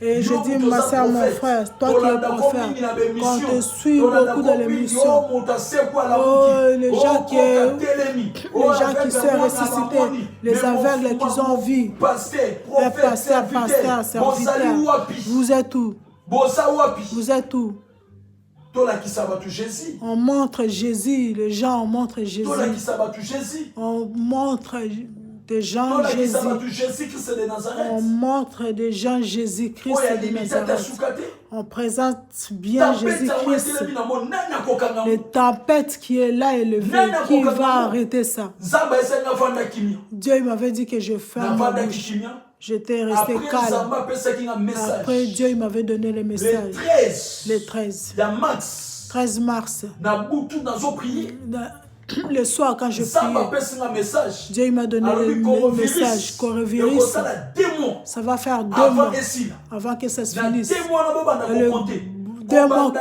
Et je dis, ma soeur, mon frère, toi qui es prophète, quand te suit beaucoup dans l'émission, les gens qui sont ressuscités, les aveugles qui ont vu, les pasteurs, serviteurs, vous êtes où? Vous êtes où? On montre Jésus, les gens, on montre Jésus. On montre des gens Jésus. On montre des gens Jésus-Christ de Nazareth. On présente bien Jésus-Christ. Les tempêtes qui est là élevées, qui va arrêter ça? Dieu m'avait dit que je ferme ma bouche. J'étais resté calme. Après, Dieu m'avait donné le message. Le 13 mars. Le soir, quand je priais, Dieu m'a donné le message. Corovirus, ça va faire 2 mois avant que ça se finisse. Le 2 mois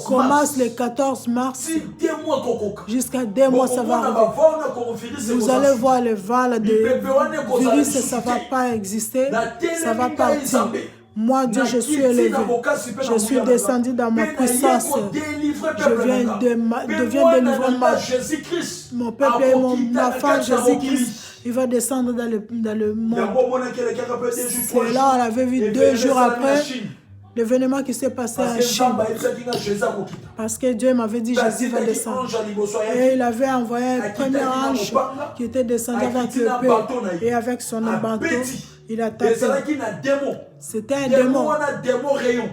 commence le 14 mars. Jusqu'à 2 mois, ça va arriver. Vous allez voir le val de virus, ça ne va pas exister. Ça va partir. Moi, Dieu, je suis élevé. Je suis descendu dans ma puissance. Je viens délivrer mon peuple et ma femme Jésus-Christ. Il va descendre dans le monde. C'est là, on l'avait vu 2 jours après l'événement qui s'est passé en Chine. Parce que Dieu m'avait dit Jésus va descendre. Et il avait envoyé un premier ange qui était descendu avec le peuple et avec son bateau. Il a tapé. C'était un démon.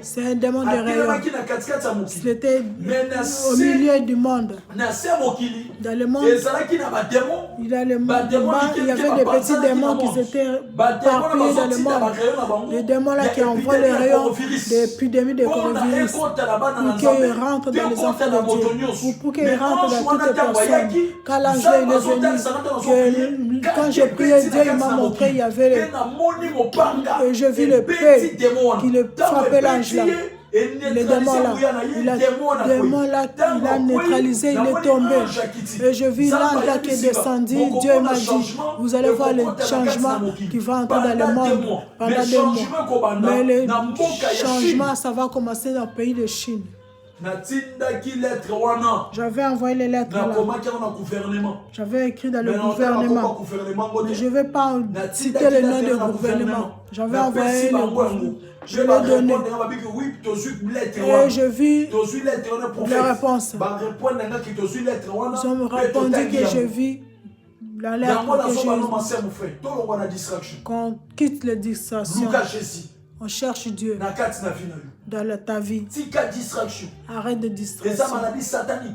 C'est un démon de rayon. C'était au milieu du monde. Dans le monde, il y avait des petits démons qui étaient parpillés dans le monde. Les démons là qui envoient les rayons d'épidémie de coronavirus pour qu'ils rentrent dans les enfants de Dieu. Ou pour qu'ils rentrent dans toutes les personnes. Quand l'ange est venu, quand j'ai prié, Dieu m'a montré, il y avait et je vis le paix qui le frappait l'ange là. Le démon là, il a neutralisé, il est tombé. Et je vis l'ange là qui est descendu. Dieu m'a dit, vous allez voir le changement qui va entrer dans le monde pendant 2 mois. Mais le changement, ça va commencer dans le pays de Chine. J'avais envoyé les lettres là. J'avais écrit dans le gouvernement. Mais je ne vais pas citer le nom du gouvernement. J'avais envoyé je l'ai donné. Et je vis les réponses. Ils ont répondu que je vis la lettre qu'on quitte les distractions. On cherche Dieu dans ta vie. Arrête de distraction.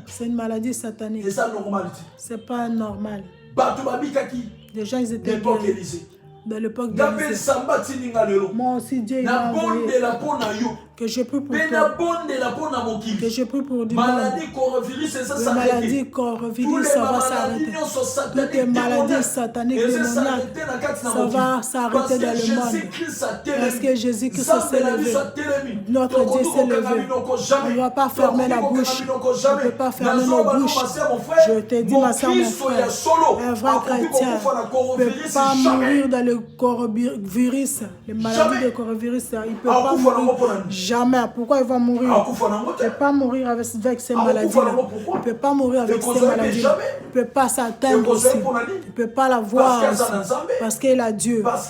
C'est une maladie satanique. Ce n'est pas normal. Les gens, ils étaient guéris. Dans l'époque d'Élisée. Moi aussi, Dieu m'a envoyé que je prie pour toi. Que je prie pour du monde. La maladie coronavirus, ça va s'arrêter. Toutes les maladies sataniques, démoniaques, ça va s'arrêter dans le monde. Parce que Jésus-Christ s'est levé. Notre Dieu s'est levé. On ne va pas fermer la bouche. On ne peut pas fermer nos bouches. Je te dis, ma soeur, mon frère, un vrai chrétien ne peut pas mourir dans le coronavirus. Les maladies de coronavirus, il ne peut pas mourir. Jamais. Pourquoi il va mourir? Il ne peut pas mourir avec ces maladies-là. Il ne peut pas mourir avec ces maladies-là. Il ne peut pas s'atteindre aussi. Il ne peut pas la voir aussi. Parce qu'il a Dieu. Parce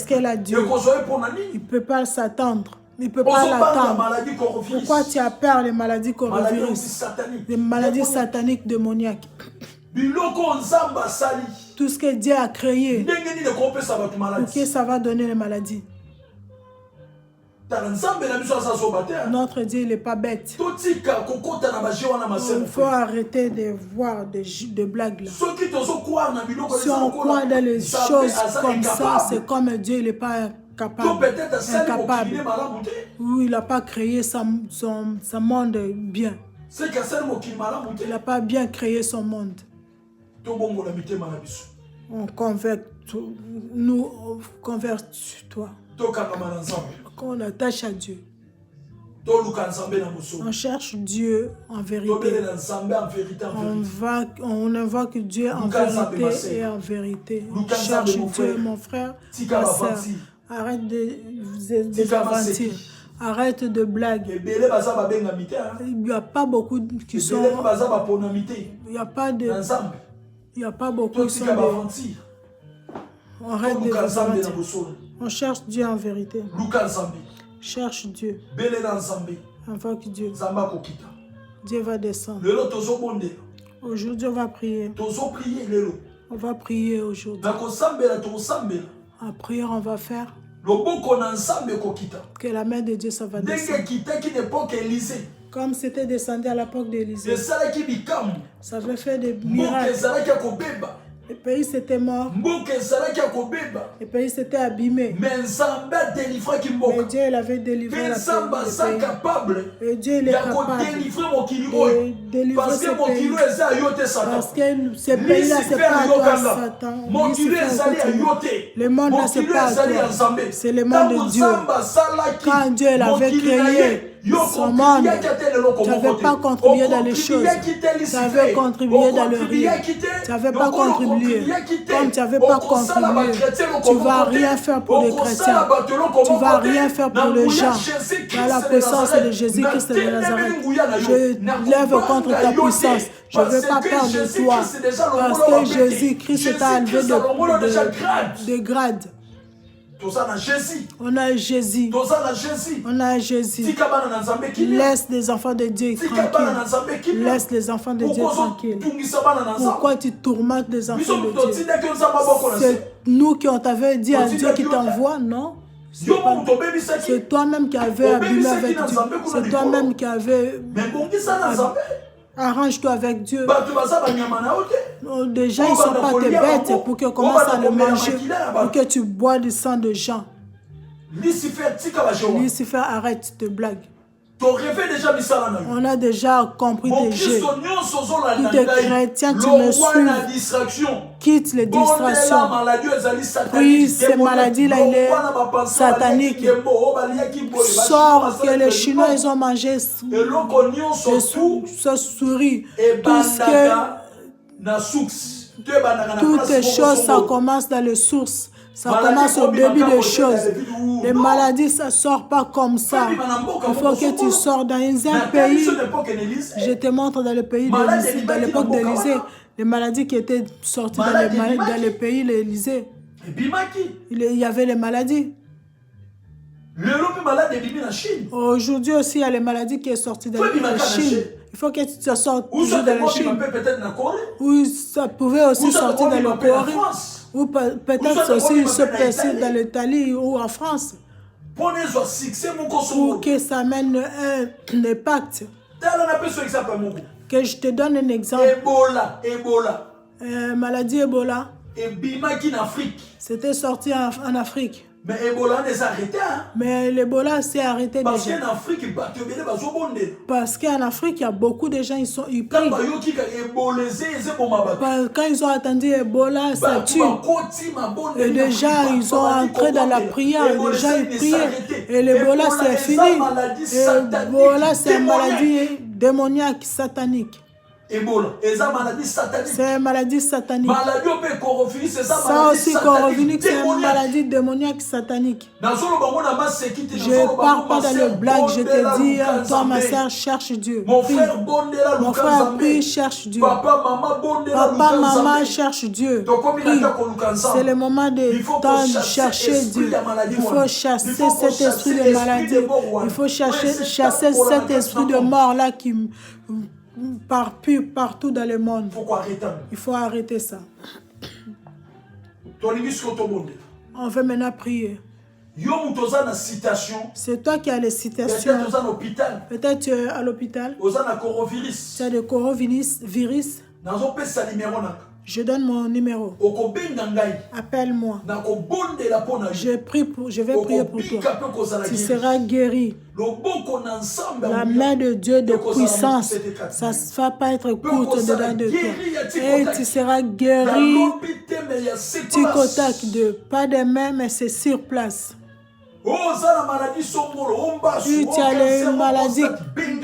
qu'il a Dieu. Il ne peut pas s'attendre. Il ne peut pas l'attendre. Pourquoi tu as peur des maladies coronavirus? Des maladies sataniques démoniaques. Tout ce que Dieu a créé, pour que ça va donner les maladies. Notre Dieu, il n'est pas bête. Il faut arrêter de voir des blagues là. Si on croit dans les choses comme ça, c'est comme Dieu, il n'est pas incapable. Oui, il n'a pas créé son monde bien. Il n'a pas bien créé son monde. On convertis-toi. On attache à Dieu. On cherche Dieu en vérité. On invoque Dieu en vérité et en vérité. On cherche Dieu, mon frère, ma soeur. Arrête de aventures. Arrête de blagues. Il n'y a pas beaucoup qui sont... Il n'y a pas beaucoup qui sont... On arrête de aventures. On cherche Dieu en vérité. Cherche Dieu. Invoque Dieu. Dieu va descendre. Aujourd'hui, on va prier. On va prier aujourd'hui. En prière, on va faire que la main de Dieu, ça va descendre. Comme c'était descendu à l'époque d'Élisée. Ça veut faire des miracles. Le pays s'était mort. Le pays s'était abîmé. Mais Dieu il avait délivré le pays. Et Dieu il est capable de délivrer ce pays. Parce que ce pays-là, c'est pas à toi, Satan. Le monde là, c'est pas à toi. C'est le monde de Dieu. Quand Dieu l'avait créé, son monde, tu n'avais pas contribué dans les choses. Tu avais contribué dans le rien. Tu n'avais pas contribué. Comme tu n'avais pas contribué, tu ne vas rien faire pour les chrétiens. Tu ne vas rien faire pour les gens. Dans la puissance de Jésus-Christ de Nazareth. Je lève contre ta puissance. Je ne veux pas perdre de toi. Parce que Jésus-Christ t'a enlevé de grade. On a Jésus. On a Jésus. Laisse les enfants de Dieu tranquilles. Laisse les enfants de Dieu tranquilles. Pourquoi tu tourmentes les enfants de Dieu? C'est nous qui on t'avait dit à Dieu qui t'envoie, non? C'est toi-même qui avais abîmé avec Dieu. C'est toi-même qui avais... Arrange-toi avec Dieu. Déjà, ils ne sont pas tes bêtes pour qu'ils commencent à le manger, pour que tu bois du sang de gens. Lucifer, arrête de blague. On a déjà compris tes jeux. Tous tes chrétiens, tu me suis. Quitte les distractions. Puis ces maladies-là, il est satanique. Sors que les Chinois, ils ont mangé ce souris. Toutes ces choses, ça commence dans les sources. Ça commence au début des choses. Les maladies, ça ne sort pas comme ça. Il faut que tu sors dans un pays. Je te montre dans le pays d'Élysée, dans l'époque d'Élysée, les maladies qui étaient sorties dans le pays d'Élysée. Il y avait les maladies. Aujourd'hui aussi, il y a les maladies qui sont sorties dans la Chine. Il faut que tu te sortes toujours dans la Chine. Ou ça pouvait aussi sortir dans le Corée. Ou peut-être aussi se passer dans l'Italie ou en France. Pour que ça mène un impact. Que je te donne un exemple. Ebola. Maladie Ebola. C'était sorti en Afrique. Mais Ebola n'est arrêté. Mais l'Ebola s'est arrêté déjà. Parce qu'en Afrique, il y a beaucoup de gens, ils prient. Quand ils ont entendu Ebola, ça tue. Et déjà, ils sont entrés dans la prière. Déjà, ils priaient. Et l'Ebola, c'est fini. Ebola, c'est une maladie démoniaque, satanique. Ebola, c'est une maladie satanique. Ça aussi, corovinique, c'est une maladie démoniaque satanique. Je ne parle pas dans le blague, je te dis, toi, ma soeur, cherche Dieu. Mon frère, prie, cherche Dieu. Papa, maman, cherche Dieu. C'est le moment de chercher Dieu. Il faut chasser cet esprit de maladie. Il faut chasser cet esprit de mort là qui partout dans le monde. Il faut arrêter ça. On veut maintenant prier. C'est toi qui as les citations. Peut-être tu es à l'hôpital. Tu as des corovirus. Je donne mon numéro. Appelle-moi. Je vais prier pour toi. Tu seras guéri. La main de Dieu de puissance, ça ne va pas être courte dedans de toi. Et tu seras guéri. Tu contactes de pas de main, mais c'est sur place. Tu as les maladies,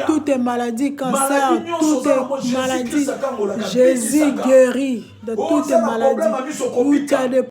toutes les maladies, cancer, toutes les maladies. Jésus guérit de toutes les maladies. Où tu as des